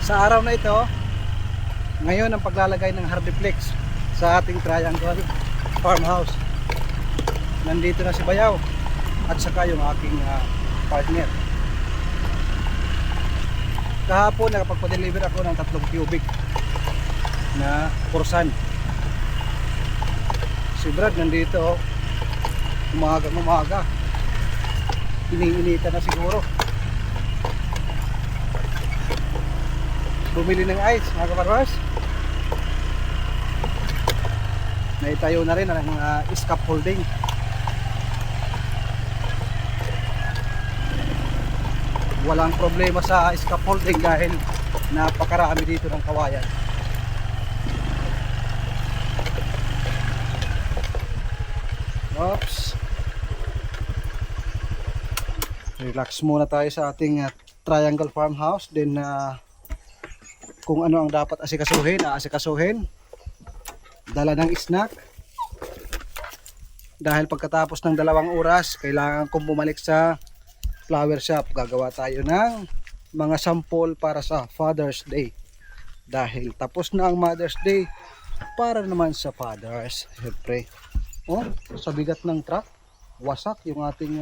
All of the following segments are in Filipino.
Sa araw na ito, ngayon ang paglalagay ng hardiplex sa ating triangle farmhouse. Nandito na si Bayaw at saka yung aking partner. Kahapon nakapagpa-deliver ako ng 3 cubic na kursan. Si Brad nandito, umaga iniinita na siguro. Bumili ng ice mga kaparwas. Naitayo na rin ang scaffolding. Walang problema sa scaffolding dahil napakarami dito ng kawayan. Oops. Relax muna tayo sa ating triangle farmhouse. Then kung ano ang dapat asikasuhin, aasikasuhin. Dala ng snack. Dahil pagkatapos ng 2 oras, kailangan kong bumalik sa flower shop. Gagawa tayo ng mga sample para sa Father's Day. Dahil tapos na ang Mother's Day, para naman sa Fathers. Siyempre, sa bigat ng truck, wasak yung ating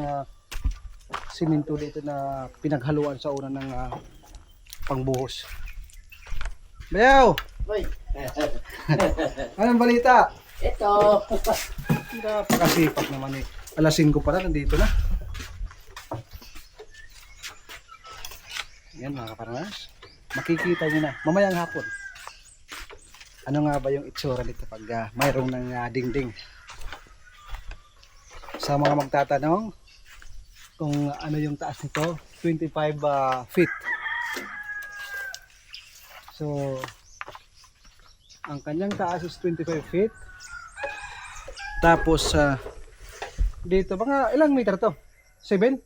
siminto dito na pinaghaluan sa una ng pangbuhos. Bayaw! Hoy. Anong balita? Ito. Napakasipag naman eh. Alas 5 pa na, nandito na. Yan mga kaparmas. Makikita nyo na mamayang hapon. Ano nga ba yung itsura nito pag mayroong ng dingding? Sa mga magtatanong kung ano yung taas nito, 25 feet. So, ang kanyang taas is 25 feet. Tapos, dito, mga ilang meter to? 7?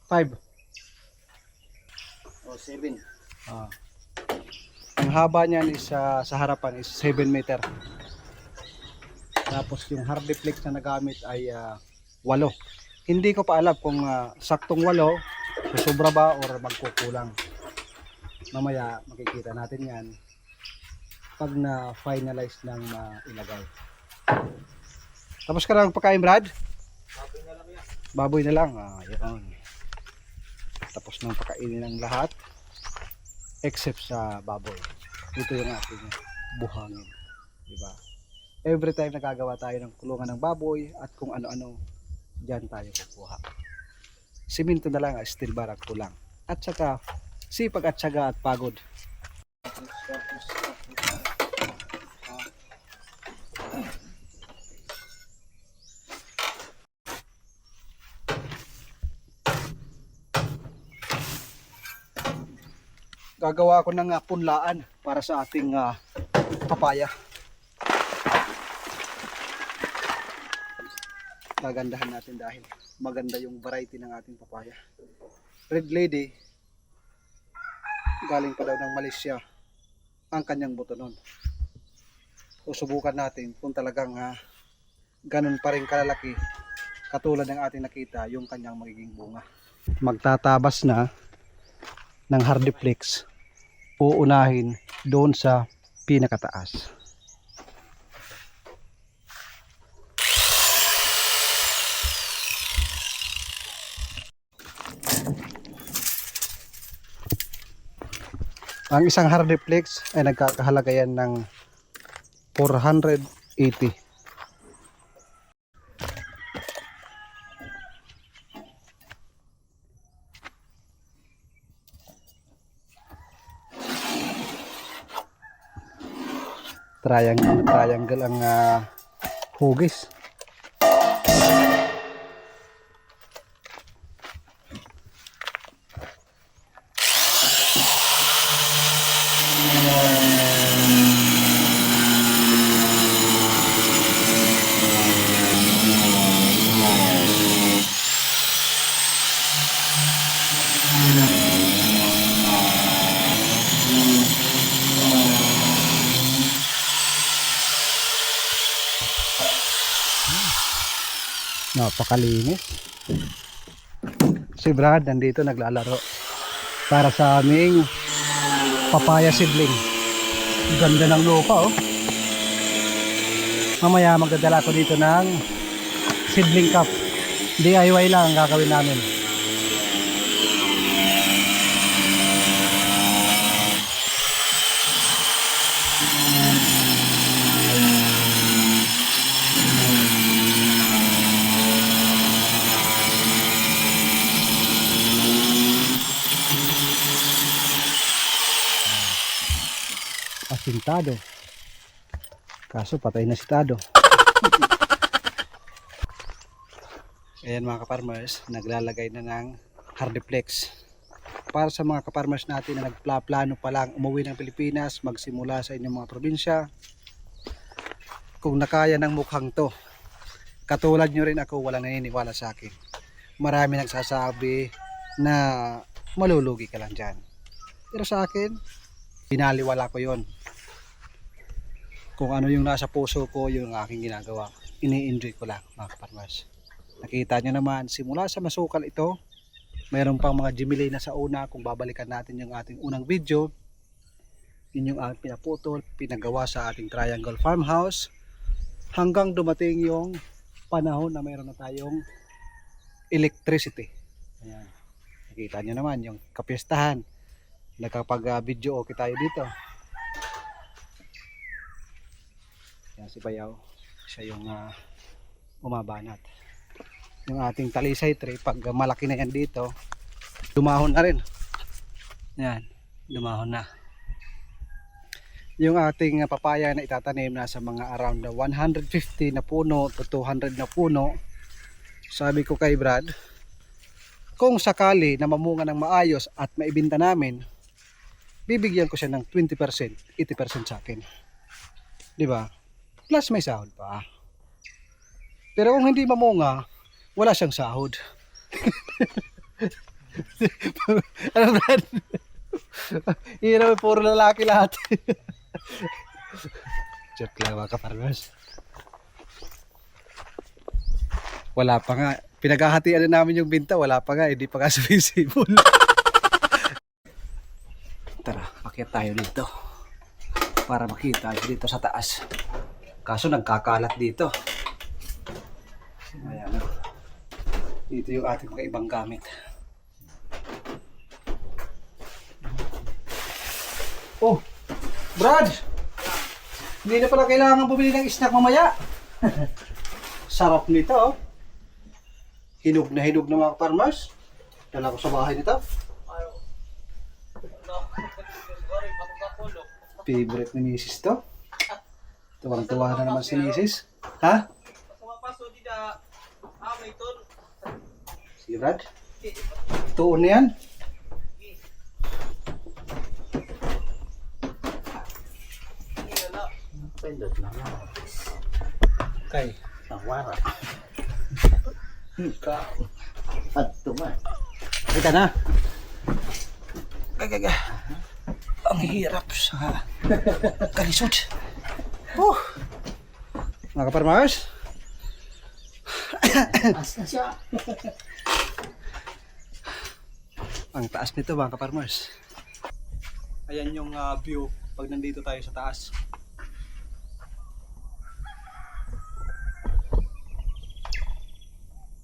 5? O, 7. Ang haba niyan is sa harapan is 7 meter. Tapos yung hardiplex na nagamit ay 8. Hindi ko pa alam kung saktong 8, sobra ba or magkukulang. Mamaya makikita natin yan pag na-finalize ng ilagay. Tapos ka lang pagkain, Brad? Baboy na lang yan. Baboy na lang. Yun. Tapos nang pakainin ng lahat except sa baboy. Ito yung ating buhangin. Diba? Every time nagagawa tayo ng kulungan ng baboy at kung ano-ano, dyan tayo kukuha. Siminto na lang, steel bar ang kulang. At saka sipag at syaga at pagod. Gagawa ako ng punlaan para sa ating papaya. Gagandahan natin dahil maganda yung variety ng ating papaya. Red Lady, galing pa daw ng Malaysia ang kanyang buto nun. Susubukan natin kung talagang ganun pa rin kalalaki katulad ng ating nakita yung kanyang magiging bunga. Magtatabas na ng hardiplex, uunahin doon sa pinakataas. Ang isang hardiplex ay nagkakahalaga yan ng 480. Triangle ang hugis. Napakalinis. Si Brad nandito naglalaro para sa aming papaya seedling. Ganda ng lupa oh. Mamaya magdadala ko dito ng seedling cup. DIY lang ang gagawin namin. Asintado. Kaso patay na si Tado. Ayan mga kaparmers, naglalagay na ng hardiplex. Para sa mga kaparmers natin na nagplano pa lang umuwi ng Pilipinas, magsimula sa inyong mga probinsya. Kung nakaya ng mukhang to, katulad nyo rin ako, walang naniniwala sa akin. Marami nagsasabi na malulugi ka lang dyan. Pero sa akin, binaliwala ko yon. Kung ano yung nasa puso ko, yung aking ginagawa. Ini-enjoy ko lang mga kaparmers. Nakita nyo naman, simula sa masukal ito, mayroon pang mga Jimilay na sa una. Kung babalikan natin yung ating unang video, yun yung ating pinaputol, pinagawa sa ating triangle farmhouse, hanggang dumating yung panahon na mayroon na tayong electricity. Ayan. Nakita nyo naman yung kapistahan. Nagkapag video okay tayo dito. Yan si Bayaw, siya yung umabanat. Yung ating talisay tree, pag malaki na yan dito, dumahon na rin. Yan, dumahon na. Yung ating papaya na itatanim nasa mga around 150 na puno to 200 na puno. Sabi ko kay Brad, kung sakali na mamunga ng maayos at maibinta namin, bibigyan ko siya ng 20%, 80% sa akin. Di ba? Plus may sahod pa. Pero kung hindi mamunga, wala siyang sahod. Ano Brad? Hirap, puro lalaki lahat. Joke lang mga kaparmers. Wala pa nga. Pinaghahatian na namin yung binta. Wala pa nga. Hindi pa nga sumisibol. Tara, akyat tayo dito. Para makita dito sa taas. Kaso nagkakalat dito. Ayan o. Dito yung ating mga ibang gamit. Oh, Brad! Hindi na pala kailangan bumili ng snack mamaya. Sarap nito oh. Hinog na mga farmers. Dala ko sa bahay nito. Favorite ni Mrs. to. Tuwang-tuwa na naman si Mrs. Ha? Si Brad? Tuon na yan. Pendot lang yan. Kay. Nawara. At tuman. Kita na. Gagaga. Ang hirap sa kalisod. Mga kaparmers. As na siya. Ang taas nito mga kaparmers. Ayan yung view pag nandito tayo sa taas.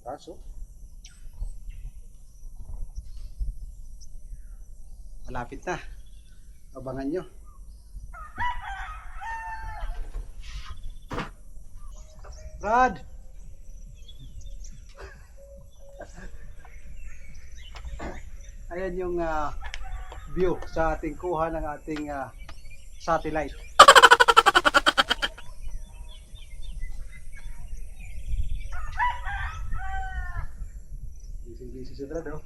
Taas oh. Malapit na. Abangan nyo. Brad! Ayan yung view sa ating kuha ng ating satellite. Busy si Brad oh.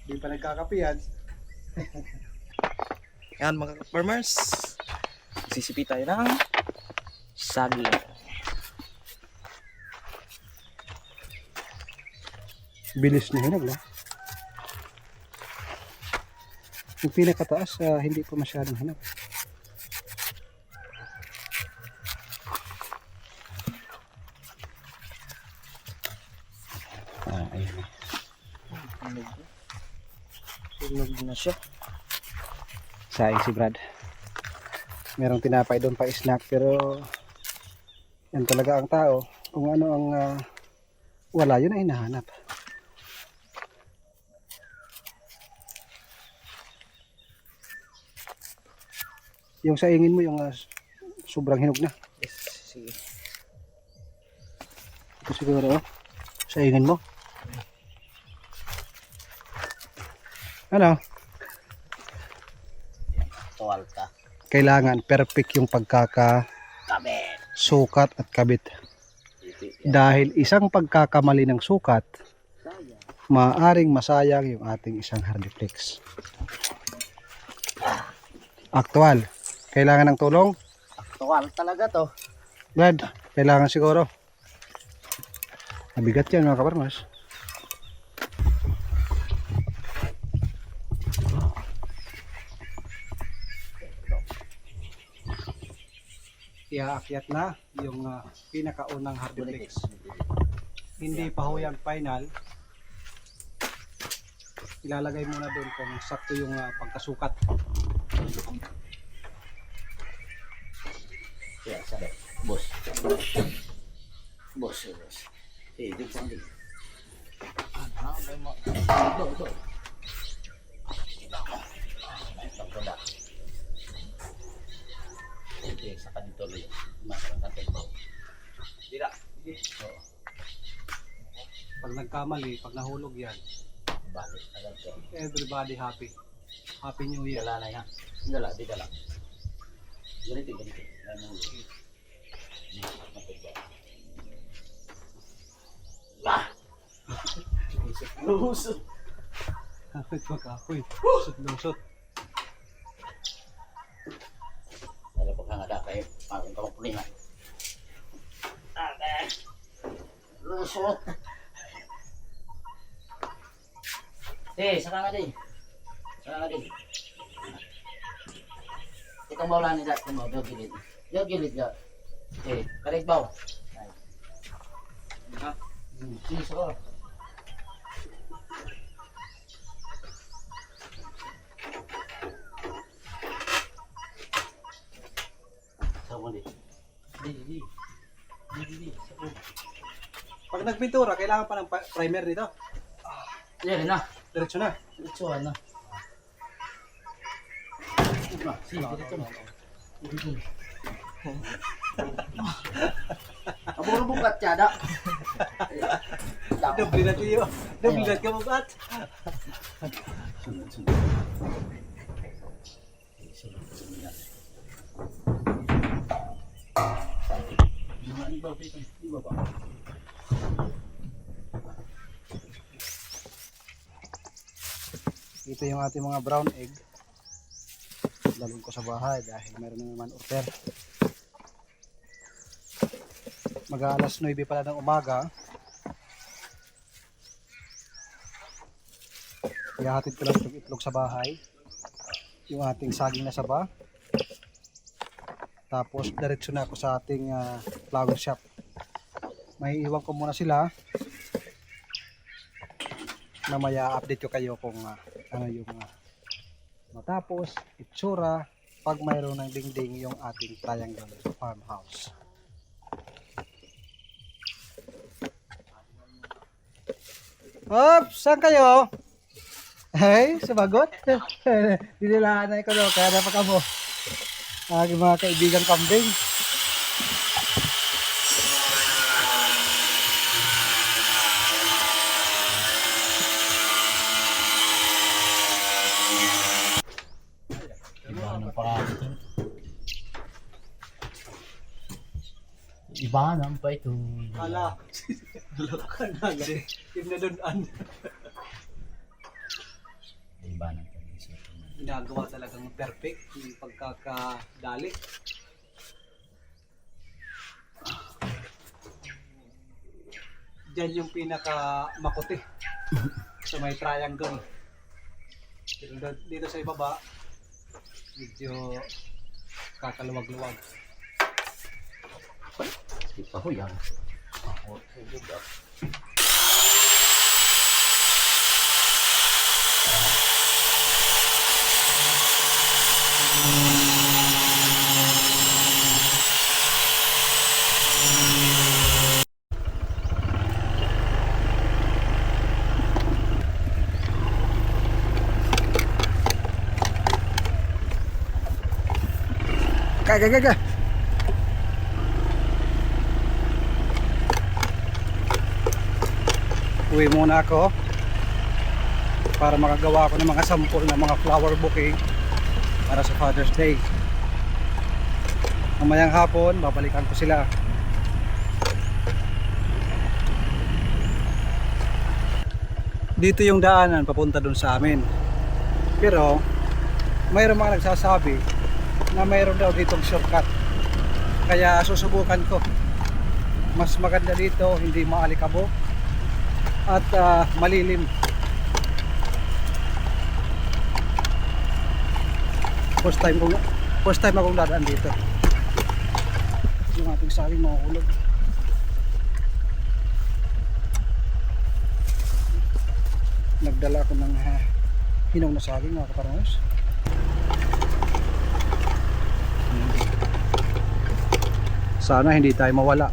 Hindi pa nagkakapihan. Yan mga farmers, sisipi tayo ng saging. Bilis na hinog no? Yung pinakataas hindi pa masyadong hinog. Ayun na. Sunog na siya. Saing si Brad. Merong tinapay doon pa snack pero yan talaga ang tao. Kung ano ang wala, yun ay hinahanap. Yung saingin mo, yung sobrang hinog na. Yes, sige. Ito siguro, saingin mo. Ano? Tuwal ka. Kailangan perfect yung Kabit. sukat at kabit. Dahil isang pagkakamali ng sukat, maaring masayang yung ating isang hardiplex. Aktual. Kailangan ng tulong? Tuwal talaga to. Brad, kailangan siguro. Mabigat yan mga kaparmas. Iaakyat na yung pinakaunang hardiplex. Hindi pa ho yan final. Ilalagay muna doon kung sakto yung pagkasukat. Yan, sabi. Boss. Boss. Eh, di pa rin. May mo. Ito. Pagkala. Okay, sa kanito rin. Masarang natin ba? Dila. Pag nagkamali, pag nahulog yan, Balik. Agad to. everybody happy. Happy New Year. Dala na yan. Dala, di dala. Ganito. Ano mo? Ah! Lusot. Kapit magkakoy. Lusot-lusot. Alam ko nga nga kayo. Parang kamapuli nga. Okay. Lusot. Saka nga din. Itong bawlan nila. Itong bawlan. Diyo gilid. Kalig baw. Siso. Sabon di. Di. Sabon. Pag nagpintura, kailangan pa ng primer dito. Yan na. Diretso na. Ito na. Dito na. Aburo bukat tiada. Doble na tiyo. Doble na ka bukat. Ito yung ating mga brown egg. Dalhin ko sa bahay dahil meron na naman order. Mag-aalas 9 pala ng umaga. Ihahatid ko lang itong itlog sa bahay. Yung ating saging na saba. Tapos diretso na ako sa ating flower shop. May iwan ko muna sila. Mamaya update ko kayo kung ano yung matapos, itsura, pag mayroon ng dingding yung ating triangle farmhouse. Oops! Saan kayo? Hey, sumagot? Dinilaan na ikaw no, kaya dapat mo. Aking mga kaibigan kambing. Iba naman pa ito. Hala. Lokan na kasi. Tinadun-an. Iba naman pa. Ginagawa talagang perfect yung pagkakadali. Diyan yung pinaka makuti sa may triangle. Pero dito sa ibaba, medyo kakaluwag-luwag. Ito ko yan. Aga. Uwi muna ako para makagawa ako ng mga sample ng mga flower bouquet para sa Father's Day. Mamayang hapon, babalikan ko sila. Dito yung daanan papunta dun sa amin. Pero mayroon mga nagsasabi na mayroon daw ditong shortcut. Kaya susubukan ko. Mas maganda dito, hindi maalikabok at malilim. First time akong dadaan dito. Yung ating saging makukulog. Nagdala ako ng hinog na saging mga kaparangos. Sana hindi tayo mawala.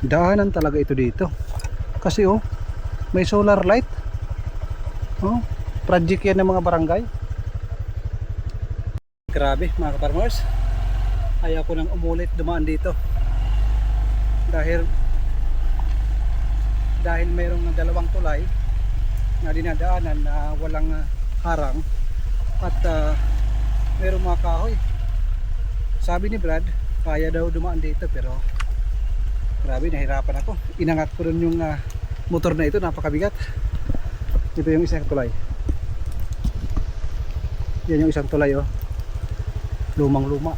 Daanan talaga ito dito. Kasi oh, may solar light. Oh, project yan ng mga barangay. Grabe mga kaparmers. Ayaw ko nang umulit dumaan dito. Dahil mayroong dalawang tulay na dinadaanan na walang harang at mayroong mga kahoy. Sabi ni Brad, kaya daw dumaan dito pero grabe, nahirapan ako. Inangat ko rin yung motor na ito, napakabigat. Ito yung isang tulay. Yan yung isang tulay oh. Lumang luma.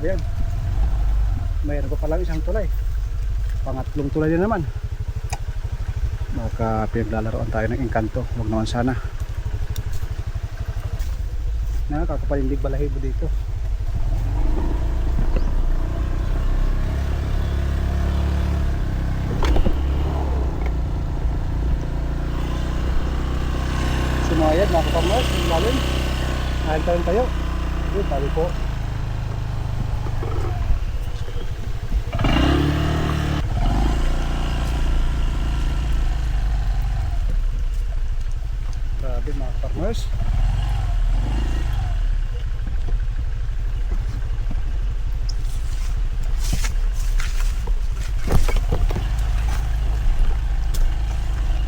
Ayan, mayroon pa palang isang tulay, pangatlong tulay din naman. Baka pinaglalaroan tayo ng engkanto, huwag naman sana. Nakakapalindig balahibo dito. Sumayad mga kapamers, yung lalim. Nakita tayo. Yun, tabi po. Grabe mga farmers.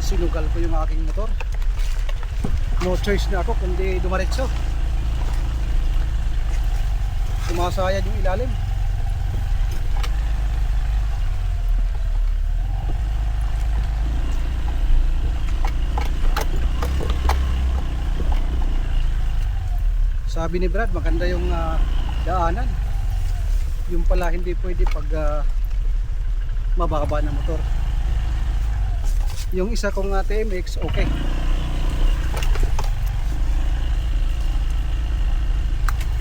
Sinugal ko yung aking motor. No choice na ako kundi dumaretso. Sumasayad yung ilalim. Sabi ni Brad, maganda yung daanan. Yung pala hindi pwede pag mababa na motor. Yung isa kong TMX, okay.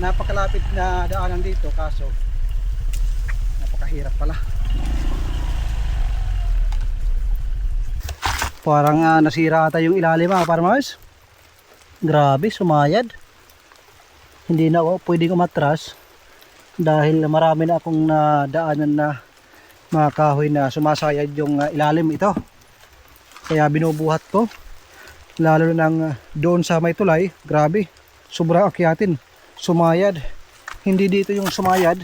Napakalapit na daanan dito, kaso napakahirap pala. Parang nasira ata yung ilalim mga farmers. Grabe, sumayad. Hindi na ako pwedeng umatras dahil marami na akong nadaanan na mga kahoy na sumasayad yung ilalim ito. Kaya binubuhat ko, lalo nang doon sa may tulay. Grabe, sobrang akyatin, sumayad. Hindi dito yung sumayad,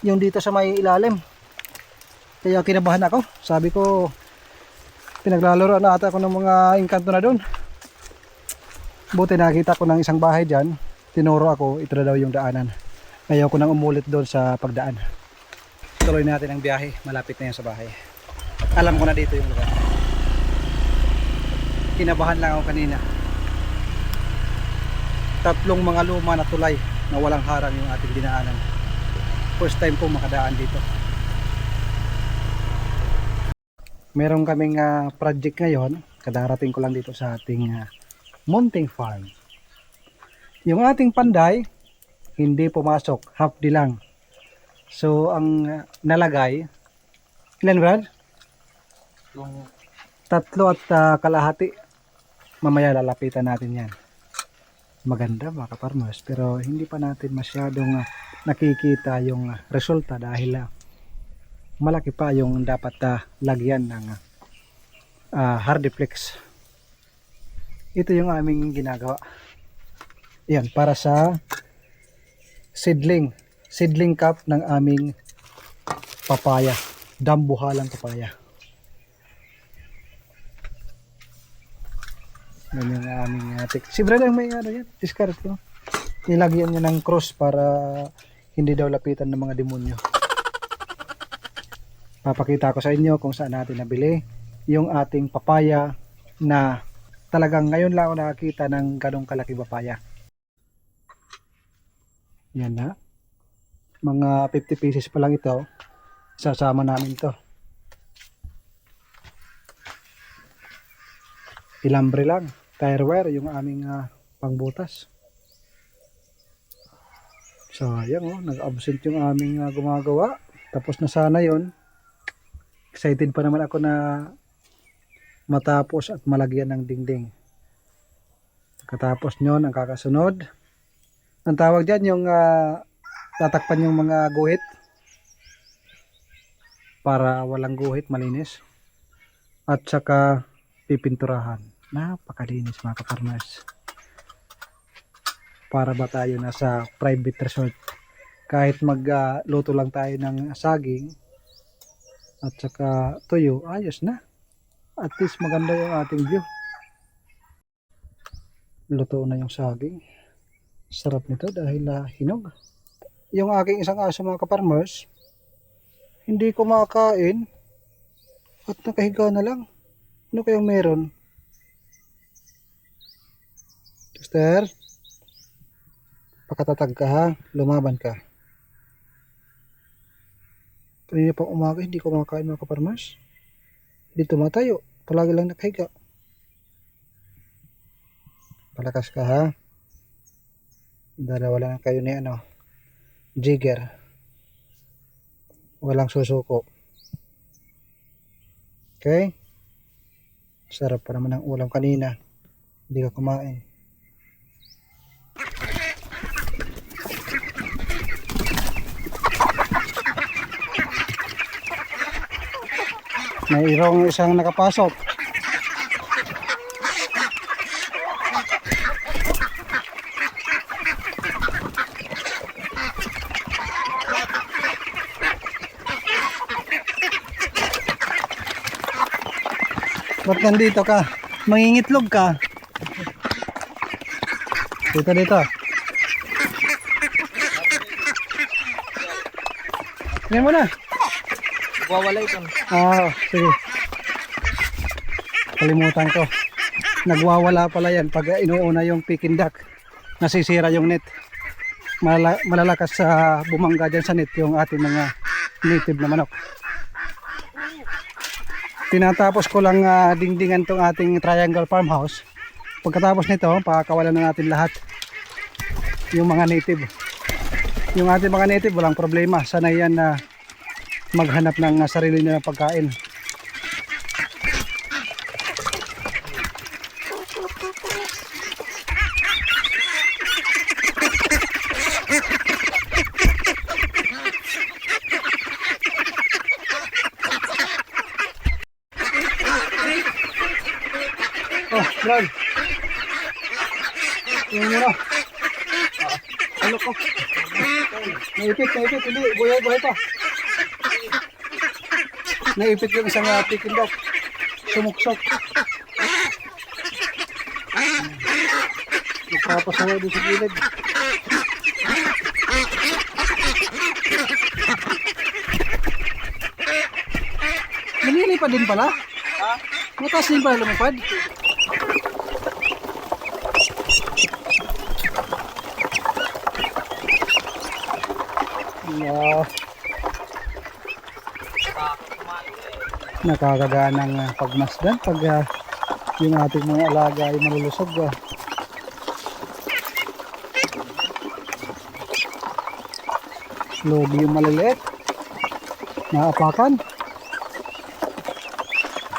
yung dito sa may ilalim. Kaya kinabahan ako. Sabi ko, pinaglalaroan na ata ako ng mga engkanto na doon. Buti nakita ko ng isang bahay dyan. Tinuro ako, ito na daw yung daanan. Ayaw ko nang umulit doon sa pagdaan. Tuloy natin ang biyahe, malapit na yan sa bahay. Alam ko na dito yung lugar. Kinabahan lang ako kanina. Tatlong mga luma na tulay na walang harang yung ating dinaanan. First time ko makadaan dito. Meron kaming project ngayon. Kadarating ko lang dito sa ating Munting Farm. Yung ating panday, hindi pumasok, half day lang. So, ang nalagay, ilan Brad? Yung 3 at kalahati. Mamaya lalapitan natin yan. Maganda mga kaparmers, pero hindi pa natin masyadong nakikita yung resulta dahil malaki pa yung dapat lagyan ng hardiplex. Ito yung aming ginagawa. Yan, para sa seedling cup ng aming papaya, dambuhalang papaya. Yan yung aming si Brad ang may ano yan, discard ko. Nilagyan niya ng cross para hindi daw lapitan ng mga demonyo. Papakita ko sa inyo kung saan natin nabili yung ating papaya na talagang ngayon lang ako nakakita ng ganong kalaki papaya. Yan na. Mga 50 pieces pa lang ito. Sasama namin to. Ilambre lang. Tire wire yung aming pangbutas. So, ayan nag-absent yung aming gumagawa. Tapos na sana yon. Excited pa naman ako na matapos at malagyan ng dingding. Katapos nyon, ang kakasunod. Ang tawag dyan yung tatakpan yung mga guhit para walang guhit, malinis. At saka pipinturahan. Napakalinis mga kaparmers. Para ba tayo nasa private resort. Kahit magluto lang tayo ng saging at saka tuyo, ayos na. At least maganda yung ating view. Luto na yung saging. Sarap nito dahil hinog. Yung aking isang aso mga kaparmers, hindi kumakain at nakahiga na lang. Ano kayong meron? Sister, pakatatag ka ha, lumaban ka. Kanina pang umaga hindi kumakain mga kaparmers. Hindi tumatayo, palagi lang nakahiga. Palakas ka ha. Dalawa lang kayo ni Jigger. Walang susuko. Okay? Sarap pa naman ang ulam kanina. Hindi ka kumain. Mayroong isang nakapasok. Ba't nandito ka? Mangingitlog ka? Dito. Ngayon mo na. wawala ito. Sige. Kalimutan ko. Nagwawala pala yan pag inuuna yung Peking duck. Nasisira yung net. Malalakas sa bumangga dyan sa net yung ating mga native na manok. Tinatapos ko lang dingdingan tong ating triangle farmhouse. Pagkatapos nito, pakakawalan na natin lahat yung mga native. Yung ating mga native walang problema. Sanay yan na maghanap ng sarili nila pagkain. Oh, Brad. Yung muna. Ano ko? Naipit. Hindi, buhay pa. Naipit yung isang Peking duck. Sumuksok. Nagpapasawa doon sa gilid. Nalilipad din pala? Ha? Mataas din pala lumipad? Yeah. Nakakagaan ng pagmasdan pag yung ating mga alaga ay malulusog. Logi yung maliliit. Naapakan.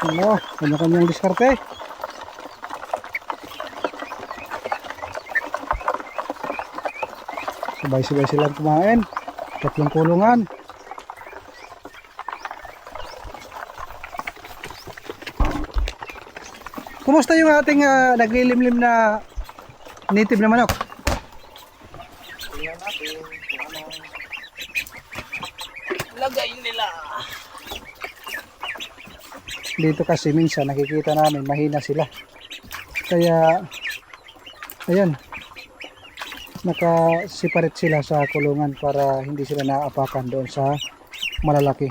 Ano, kanya-kanyang diskarte. Sabay-sabay silang kumain. Tatlong kulungan. Kumusta yung ating naglilimlim na native na manok? Tingnan natin kung anong lagay nila. Dito kasi minsan nakikita namin mahina sila. Kaya ayan, naka-separate sila sa kulungan para hindi sila naapakan doon sa malalaki.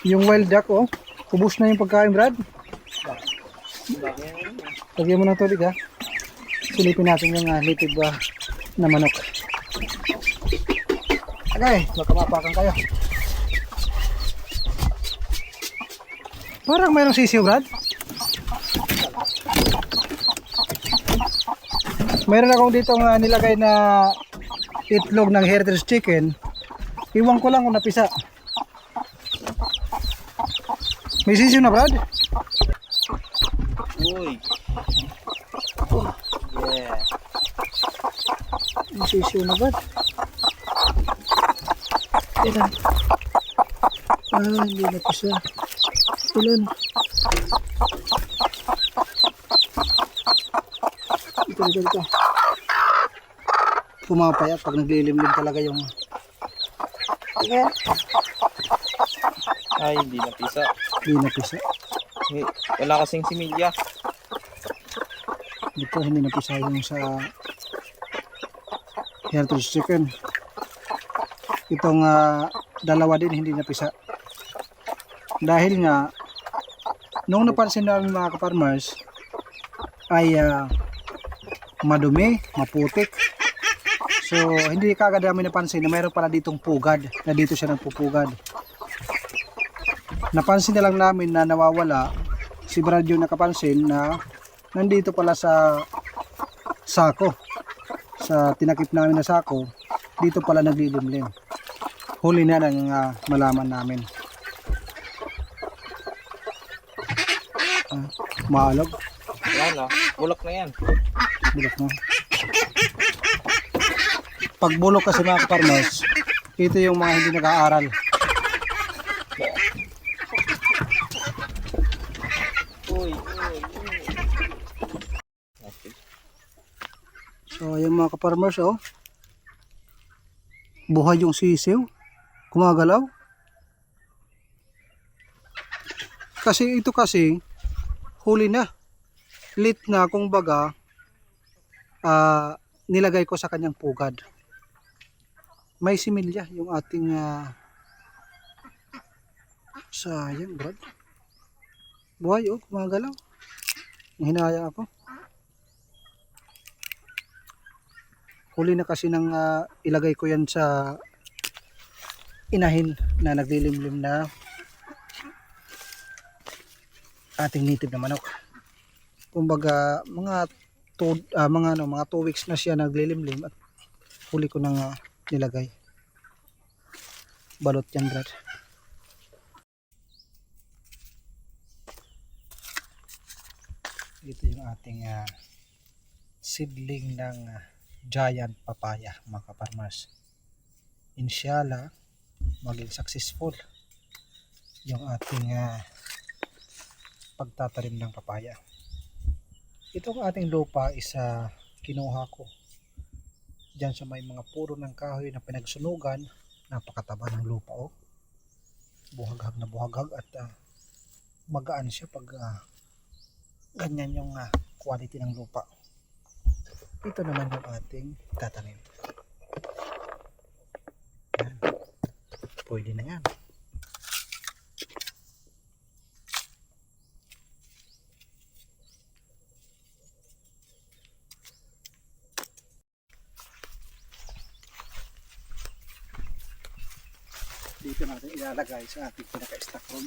Yung wild duck, oh, ubos na yung pagkain, Brad. Lagyan mo ng tubig, ha. Silipin natin yung native na manok. Okay, baka mapakan kayo. Parang mayroong sisiw, Brad. Mayroon akong dito nilagay na itlog ng heritage chicken. Iwan ko lang kung napisa. May sisiw na, Brad? Uy. Yeah. May sisiw na, Brad. Ilan? Hindi napisa. Ilan? Ito. Pumapayat pag naglilimlim talaga yung... Ayan. Ay, hindi napisa. Hindi napisa. Eh, wala kasing similya. Ito hindi napisa yung sa heritage chicken. Itong dalawa din hindi napisa. Dahil nga nung napansin namin mga ka-farmers ay madumi, maputik. So hindi kagad namin napansin na mayroon pala ditong pugad, na dito siya nagpupugad. Napansin na lang namin na nawawala. Si Brad yung nakapansin na nandito pala sa sako, sa tinakip namin na sako, dito pala naglilimlim. Huli na nang malaman namin. Maalog. Yan na, bulok na yan. Bulok na. Pag bulok kasi mga farmers, ito yung mga hindi nag-aaral. Uy. So yung mga ka-farmers, oh, buhay yung sisiw, kumagalaw. Kasi ito kasi huli na, late na, kung baga nilagay ko sa kanyang pugad. May similya yung ating sayang, Brad. Buhay, oh, kumagalaw. Hinaya ako. Huli na kasi nang ilagay ko yan sa inahin na naglilimlim na ating native na manok. Kumbaga mga 2 weeks na siya naglilimlim at huli ko nang nilagay. Balot yan, Brad. Ito yung ating seedling ng giant papaya, mga kaparmers. Inshallah maging successful yung ating pagtatanim ng papaya. Itong ating lupa is kinuha ko dyan sa may mga puro ng kahoy na pinagsunugan. Napakataba ng lupa, oh. Buhaghag na buhaghag at magaan siya pag ganyan yung quality ng lupa. Ito naman yung ating tatanim. Yan. Pwede na yan. Dito natin ilalagay sa ating pinaka-stock room.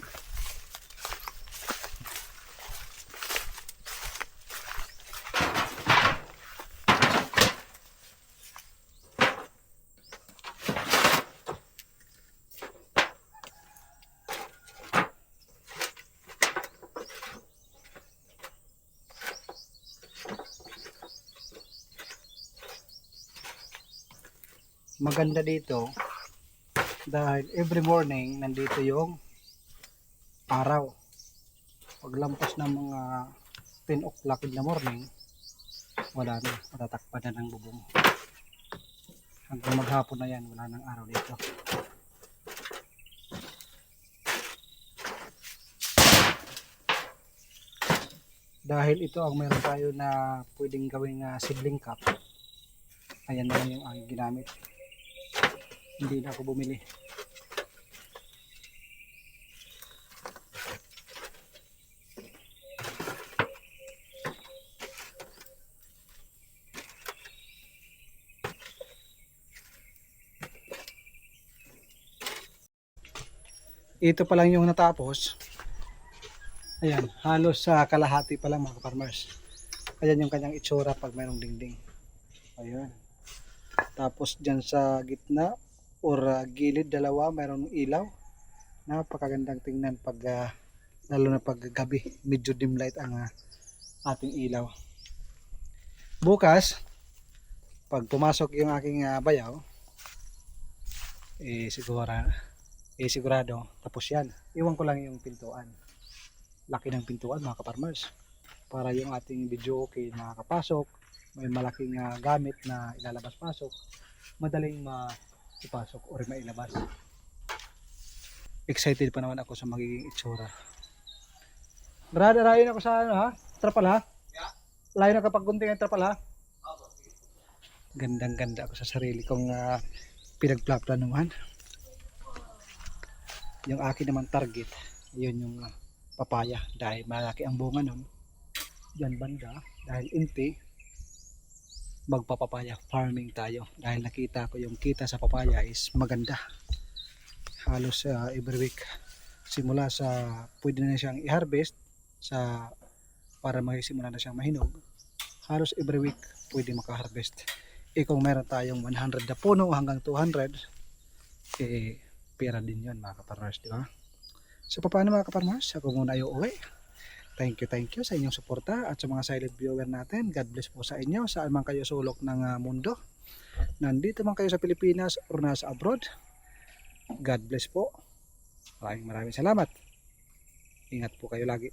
maganda dito dahil every morning nandito yung araw. Paglampas ng mga 10 o'clock in the morning, wala na, matatakpan na ng bubong. Hanggang maghapon na yan, wala nang araw dito. Dahil ito ang meron tayo na pwedeng gawing seedling cup, ayan na lang yung aking ginamit. Hindi na ako bumili. Ito pa lang yung natapos. Ayan, halos sa kalahati pa lang mga farmers. Ayan yung kanyang itsura pag mayroong dingding. Ayun. Tapos dyan sa gitna or gilid dalawa mayroong ilaw. Napakagandang tingnan pag lalo na pag gabi, medyo dim light ang ating ilaw. Bukas pag pumasok yung aking bayaw, sigurado tapos yan. Iwan ko lang yung pintuan. Laki ng pintuan mga kaparmers, para yung ating video okay makakapasok, may malaking gamit na ilalabas-pasok, madaling maipasok or mailabas. Excited pa naman ako sa magiging itsura. Brother, layo na ako sa trapal ha? Layo na kapag gunting ang trapal ha? Gandang ganda ako sa sarili kong pinagplaplanuhan. Yung akin naman target, yun yung papaya, dahil malaki ang bunga nun dyan banda, dahil inti magpapapaya farming tayo, dahil nakita ko yung kita sa papaya is maganda. Halos every week, simula sa pwede na siyang i-harvest sa para magsimula na siyang mahinog, halos every week pwede maka-harvest. Kung meron tayong 100 na puno hanggang 200, pera din yun mga kaparmers, di ba? So paano mga kaparmers, ako muna ay uuwi. Thank you sa inyong suporta at sa mga silent viewer natin. God bless po sa inyo saan man kayo sulok ng mundo. Nandito man kayo sa Pilipinas o nasa abroad. God bless po. Maraming salamat. Ingat po kayo lagi.